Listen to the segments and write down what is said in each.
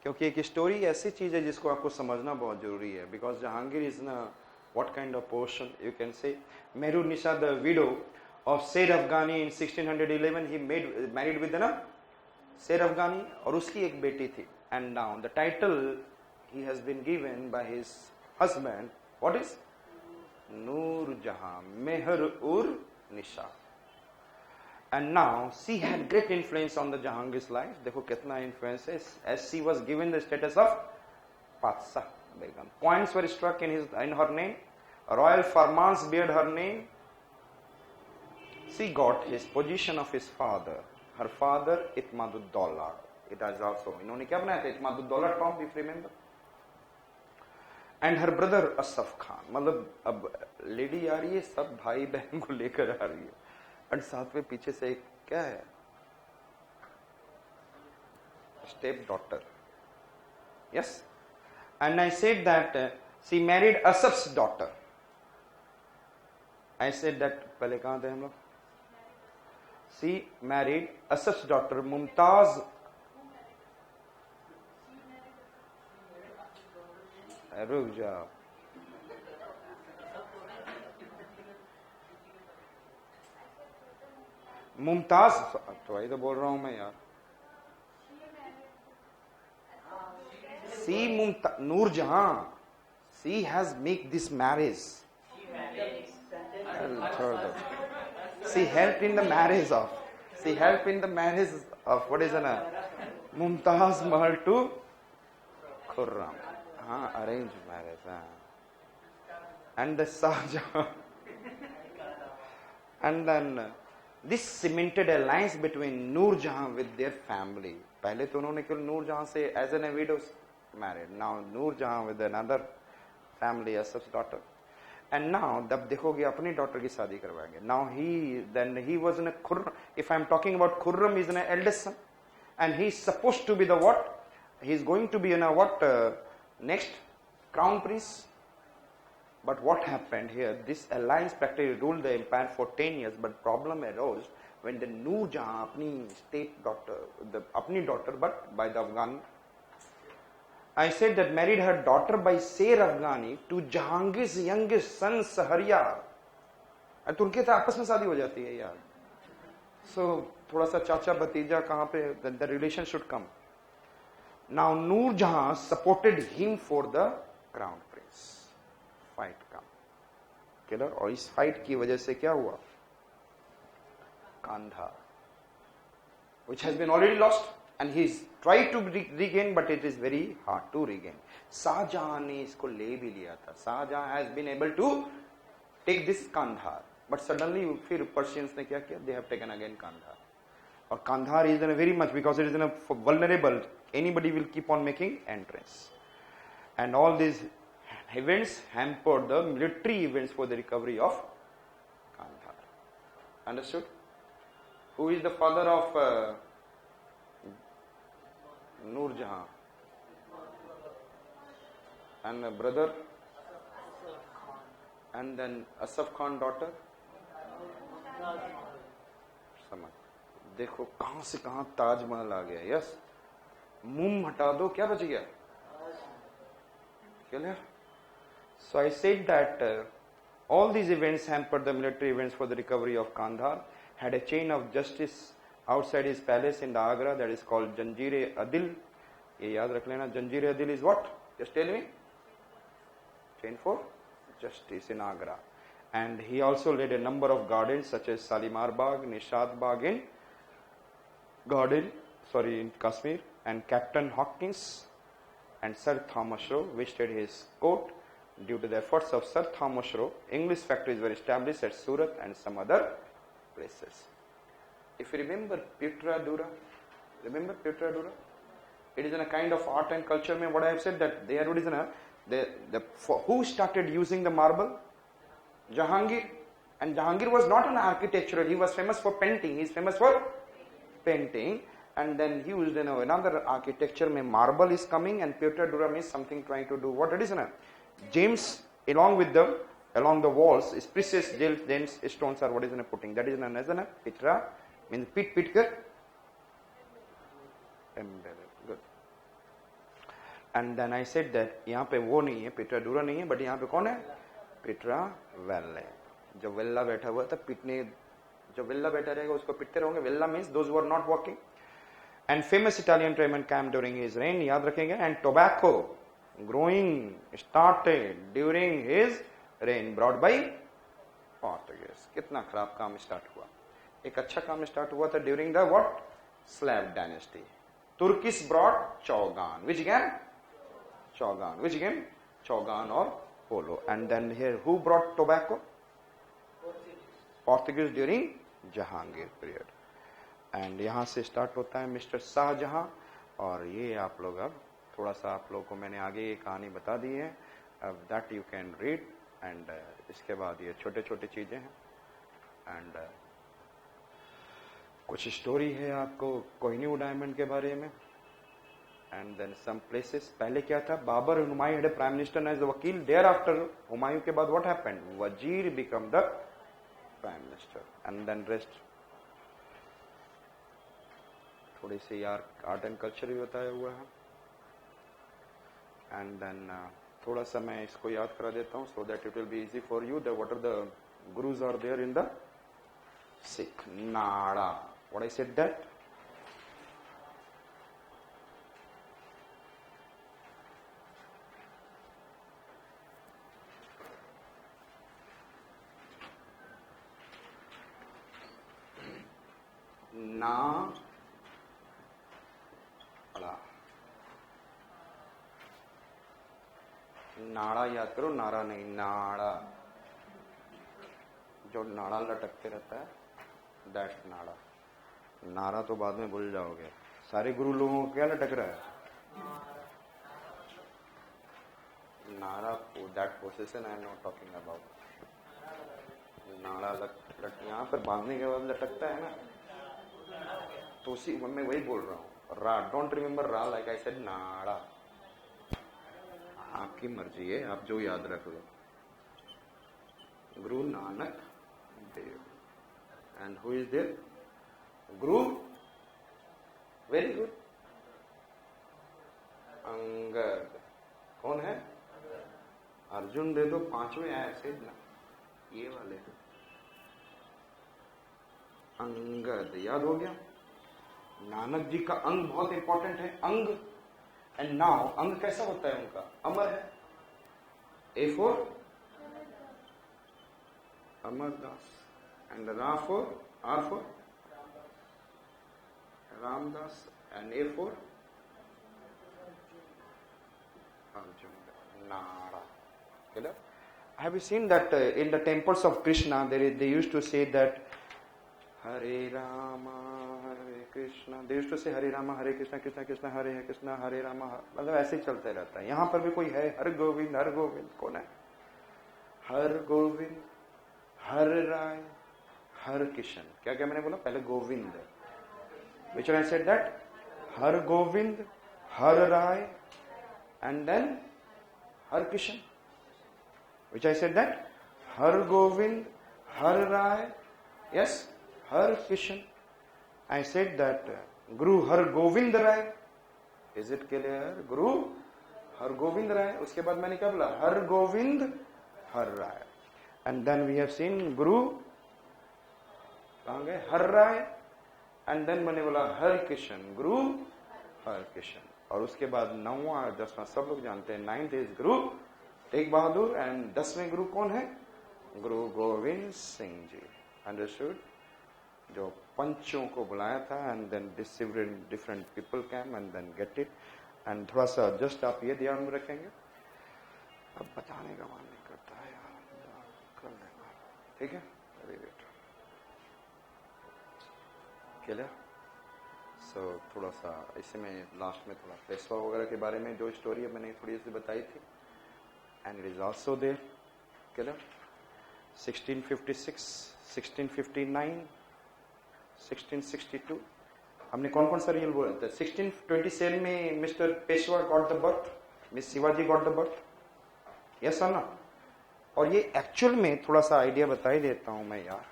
क्योंकि एक स्टोरी ऐसी चीज है जिसको आपको समझना बहुत जरूरी है. बिकॉज जहांगीर इज ना what kind of portion you can say. Mehrur Nisha, the widow of Sher Afghani in 1611, he married with the Sher Afghani, और उसकी एक बेटी थी. And now the title he has been given by his husband, what is? Noor Jahan, Mehrur Nisha. And now she had great influence on the Jahangir's life. देखो कितना influence है, as she was given the status of Patsah Begum. Points were struck in her name. Royal farmans beared her name. She got his position of his father. Her father Itmaduddaulah. It is also. इन्होंने क्या बनाया था? Itmaduddaulah tomb, if you remember. And her brother Asaf Khan. मतलब अब lady आ रही है, सब भाई बहन को लेकर आ रही है. और साथ में पीछे से एक क्या है? Step daughter. Yes. And I said that she married Asaf's daughter. I said that पहले कहाँ थे हम लोग? She married Asaf's daughter Mumtaz. रुक जाओ. मुमताज, तो वही तो बोल रहा हूं मैं यार. See Noor Jahan, she has make this marriage. She helped in the marriage of. She helped in the marriage of what is an Mumtaz Mahal to Khurram. Arranged marriage. And the Shah Jahan. And then this cemented alliance between Noor Jahan with their family. पहले तो उन्होंने केवल नूर जहां से as a widow married. Now Noor Jahan with another family, Asaf's daughter. And now जब देखोगे अपनी daughter की शादी करवाएंगे. Now he was in a Khurram. If I am talking about Khurram, he is an eldest son, and he is supposed to be the what? He is going to be in a what? Next crown prince. But what happened here? This alliance practically ruled the empire for 10 years. But problem arose when the Noor Jahan, अपनी step daughter, अपनी daughter, but by the Afghan. I said that married her daughter by Sher Afghani to Jahangir's youngest son Sahryar. तो उनके तो आपस में शादी हो जाती है यार. So थोड़ा सा चाचा भतीजा कहाँ पे? The relation should come. Now Noor Jahan supported him for the crown prince. Fight come. Killer. और इस fight की वजह से क्या हुआ? Kandhar, which has been already lost, and he's tried to regain, but it is very hard to regain. Shahjahan ने इसको ले भी लिया था. Shahjahan has been able to take this Kandhar, but suddenly फिर Persians ने क्या किया? They have taken again Kandhar. और Kandhar is in a very much, because it is in a vulnerable. Anybody will keep on making entrance, and all these events hampered the military events for the recovery of Kandhar. Understood? Who is the father of Noor Jahan? And a brother? And then Asaf Khan daughter? समझ. देखो कहां से कहां ताजमहल आ गया. Yes, मुंह हटा दो, क्या बच गया? Clear? So I said that all these events hampered the military events for the recovery of Kandhar. Had a chain of justice outside his palace in the Agra that is called Janjir-e-Adil. ये याद रख लेना. Janjir-e-Adil is what? Just tell me. Chain for justice in Agra. And he also led a number of gardens such as Shalimar Bagh, Nishad Bagh in in Kashmir, and Captain Hawkins and Sir Thomas Roe visited his court. Due to the efforts of Sir Thomas Roe, English factories were established at Surat and some other places. If you remember Petra Dura, it is in a kind of art and culture. What I have said, that there is who started using the marble? Jahangir. And Jahangir was not an architectural, he was famous for painting. He is famous for painting. And then he used another architecture. Marble is coming, and Petra Dura is something trying to do. What it is? James, along the walls, is precious James stones are what is putting. That is known as Petra, means pitkar. Good. And then I said that यहाँ पे वो नहीं है, पीटरा डूरा नहीं है, but यहाँ पे कौन है? पीटरा वेल्ला। जब वेल्ला बैठा हुआ था पिटने, जब वेल्ला बैठा रहेगा उसको पिटते रहोगे। Vellala means those who are not walking. And famous Italian tradesman camp during his reign, याद रखेंगे। And tobacco growing started during his reign brought by Portuguese. कितना खराब काम स्टार्ट हुआ। एक अच्छा काम स्टार्ट हुआ था during the what? Slave dynasty. Turkish brought chaugan, which game? Chaugan, which game? Chaugan और polo. And then here who brought tobacco? Portuguese during Jahangir period. And यहां से स्टार्ट होता है मिस्टर शाहजहां। और ये आप लोग अब थोड़ा सा, आप लोगों को मैंने आगे ये कहानी बता दी है, that you can read. And इसके बाद ये छोटे छोटे चीजें हैं। एंड कुछ स्टोरी है आपको कोहिनूर डायमंड के बारे में। And then some places. पहले क्या था? Babur and Humayun had a prime minister as the वकील। देयर आफ्टर हुमायूं के बाद व्हाट हैपेंड? वजीर become the prime minister. And then rest थोड़ी सी यार आर्ट एंड कल्चर भी बताया हुआ है। एंड देन थोड़ा सा मैं इसको याद करा देता हूँ so that it will be easy for you that what are the gurus are there in the Sikh. Nada. What I said that? Na. नाड़ा याद करो, नारा नहीं, नाड़ा। जो नाड़ा लटकते रहता है दैट्स नाड़ा। नारा तो बाद में भूल जाओगे। सारे गुरु लोगों को क्या लटक रहा है? नारा। That position I am not talking about. नाड़ा लट यहाँ पर बांधने के बाद लटकता है ना, तो उसी मैं वही बोल रहा हूँ। रा, डोंट रिमेम्बर रा लाइक आई सेड नाड़ा। आपकी मर्जी है, आप जो याद रख लो। Guru Nanak Dev. And who is there? Guru. Very good. Angad. कौन है? अर्जुन दे दो, पांचवें आया से ना, ये वाले अंगद। याद हो गया? नानक जी का अंग बहुत इंपॉर्टेंट है, अंग। एंड नाउ अंग कैसा होता है उनका? अमर है। A for Amar Das. And Ra for, R for Ramdas, and A for Arjun. Nara. Clear? Have you seen that in the temples of Krishna, they used to say that Hare Rama, Hare Krishna. They used to say Hare Rama, Hare Krishna, Krishna Krishna, Hare Krishna, Hare Rama. मतलब ऐसे ही चलते रहता है। यहाँ पर भी कोई है? हर गोविंद, हर गोविंद। कौन है? हर गोविंद, हर राय, हर किशन। क्या क्या मैंने बोला? पहले Govind, which I said that her Govind, her Rai, and then her Kishan, which I said that her Govind, her Rai, yes, her Kishan. I said that Guru her Govind Rai. Is it clear? गुरु हर गोविंद राय। उसके बाद मैंने क्या बोला? हर गोविंद, हर राय। And then we have seen गुरु कहाँ गए? हर राय। And then मैंने बोला हर किशन, गुरु हर किशन। और उसके बाद 9वां और 10वां सब लोग जानते हैं। 9th is Guru Tegh Bahadur. And 10वें गुरु कौन है? गुरु गोविंद सिंह जी। अंडरस्टूड? जो पंचों को बुलाया था। And then different people came and then get it. And थोड़ा सा जस्ट आप ये ध्यान में रखेंगे। अब बताने का मन नहीं करता है यार, कर लेना। ठीक है? Very good. क्लियर? सो थोड़ा सा इसमें लास्ट में थोड़ा पेशवा वगैरह के बारे में जो स्टोरी है मैंने थोड़ी सी बताई थी। And it is also there. Clear? 1656, 1659, 1662 हमने कौन कौन सा रियल बोला था? 1627 में mister Peshwa got the birth, miss Shivaji got the birth. Yes और ना? और ये एक्चुअल में थोड़ा सा आइडिया बता ही देता हूं मैं यार।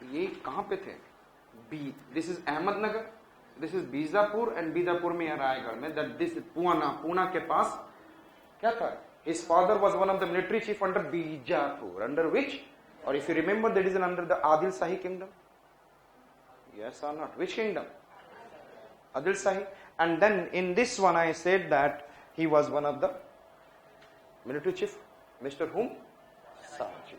ये कहां पे थे? B, this is Ahmednagar, this is Bijapur, and Bijapur में रायगढ़ में, दैट दिस पूना, पूना के पास क्या था? His father was one of the military chief under Bijapur, under which, or if you remember, that is under the Adil Shahi kingdom. Yes or not? Which kingdom? Adil Shahi. And then in this one I said that he was one of the military chief, Mr. whom? Sahaji,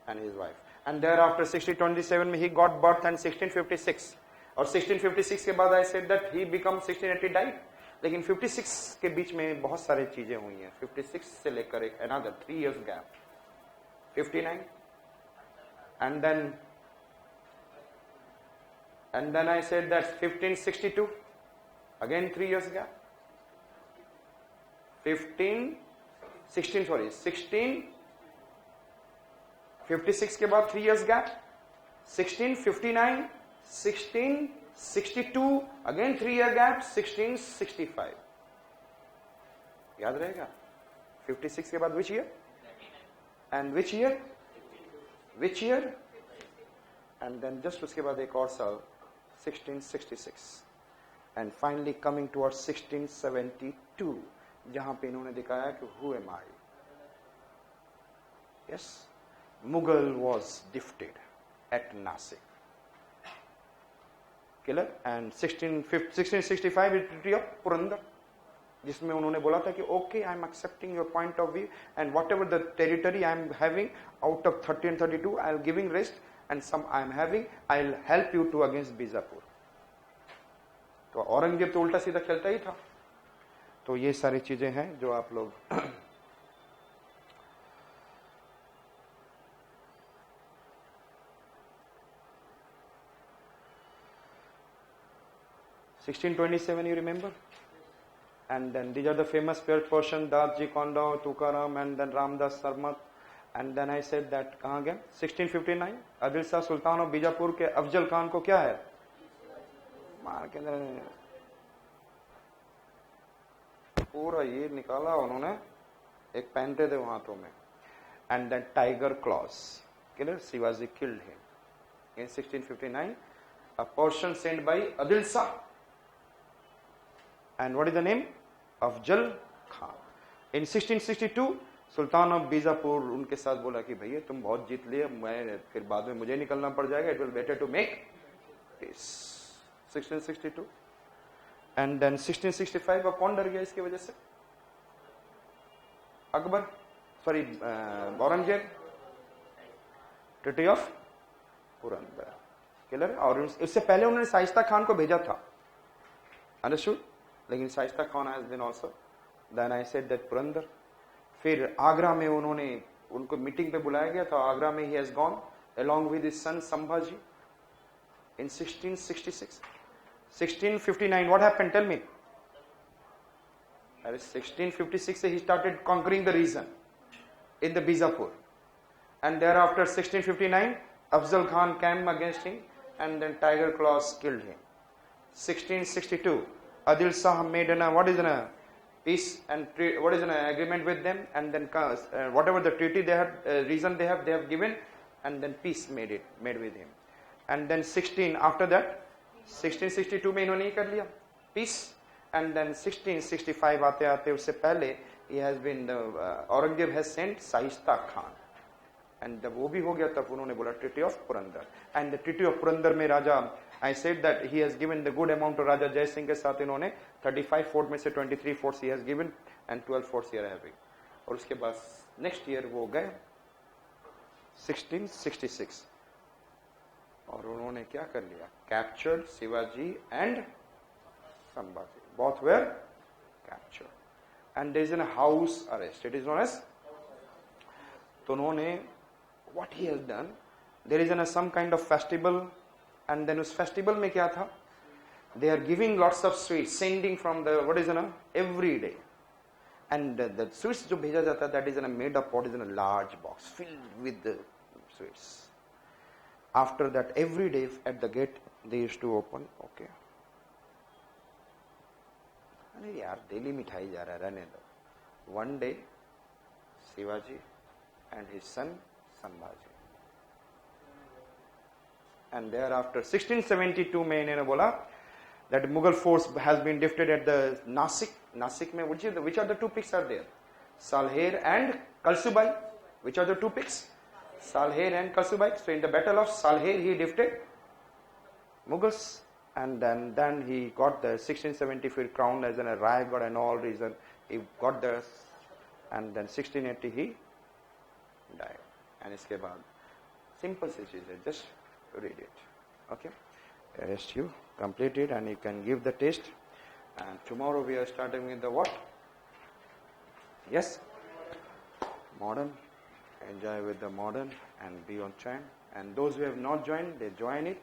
and his wife. And thereafter 1627 he got birth, and 1656 or 1656 के बाद I said that he become 1680 died. लेकिन 56 के बीच में बहुत सारी चीजें हुई हैं. 56 से लेकर एक another 3 years gap, 59, and then I said that 1562, again 3 years gap. 1656 के बाद 3 years gap. 1659, 1662, again 3 year gap. 1665, याद रहेगा? 56 के बाद which year? And which year? Which year? And then just उसके बाद एक और साल 1666, and finally coming towards 1672, जहां पे इन्होंने दिखाया कि who am I? Yes, Mughal was defeated at Nasik. Killer. And 1665 is Treaty of Purandar, जिसमें उन्होंने बोला था कि okay, I am accepting your point of view, and whatever the territory I am having out of 30 and 32, I am giving rest, and some I am having, I will help you to against Bijapur. तो औरंगजेब तो उल्टा सीधा खेलता ही था. तो ये सारी चीजें हैं जो आप लोग 1627, you remember? And then these are the famous person, Dasji Kondo, Tukaram, and then Ramdas Sarmat. And then I said that कहाँ गया? 1659, आदिल शाह सुल्तान ऑफ बीजापुर के अफजल खान को क्या है? मार के पूरा ये निकाला उन्होंने, एक पहनते थे वहां हाथों में. And then Tiger Claws, killer Shivaji killed him in 1659. A portion sent by Adil Shah. And what is the name? Afzal Khan. In 1662, Sultan of Bijapur उनके साथ बोला कि भैया तुम बहुत जीत लिए, मैं फिर बाद में मुझे निकलना पड़ जाएगा, it will better to make peace. 1662. And then 1665 अब कौन डर गया इसकी वजह से? Akbar, sorry Aurangzeb. Treaty of Purandar, clear. और इससे पहले उन्होंने शाइस्ता खान को भेजा था, अंडरस्टूड, लेकिन Shaista Khan has been also. Then I said that Purandar. फिर आगरा में उन्होंने उनको मीटिंग पे बुलाया गया था. आगरा में he has gone along with his son Sambhaji in 1666. 1659 what happened, tell me? 1656 he started conquering the region in the Bijapur, and thereafter 1659 Afzal Khan came against him, and then Tiger Claws killed him. 1662 Adil Shah made what is a peace and what is an agreement with them, and then whatever the treaty they had, reason they have given, and then peace made with him. And then after that 1662 में इन्होंने कर लिया peace, and then 1665 आते आते उससे पहले he has been Aurangzeb has sent Shaista Khan, and जब वो भी हो गया तब उन्होंने बोला treaty of Purandar. And the treaty of Purandar में राजा, I said that he has given the good amount to राजा जय सिंह के साथ इन्होंने 35 फोर्ट में से 23 forts he has given and 12 forts he are having. और उसके बाद नेक्स्ट ईयर वो गए 1666, और उन्होंने क्या कर लिया? Captured Shivaji and Sambhaji, both were captured, and there is a house arrest, it is known as. तो उन्होंने what he has done, there is some kind of festival, and then उस फेस्टिवल में क्या था? They are giving lots of sweets, sending from the what is every day, and the sweets जो भेजा जाता, that is made of what is in a large box filled with the sweets. After that, every day at the gate they used to open. Okay, अरे यार daily मिठाई जा रहा है, रहने दो. One day Shivaji and his son Sambhaji, and thereafter 1672 में इन्होंने बोला that Mughal force has been defeated at the Nasik. Nasik में which are the two peaks are there? Salher and Kalsubai. Which are the two peaks? Salher and Kalsubai. So in the battle of Salher he defeated Mughals, and then he got the 1674 crowned as a Raigad and all reason. He got the, and then 1680 he died. And इसके बाद simple सी चीज़ है, just read it. Okay. Rest you complete it and you can give the test. And tomorrow we are starting with the what? Yes, modern. Enjoy with the modern and be on time. And those who have not joined, they join it.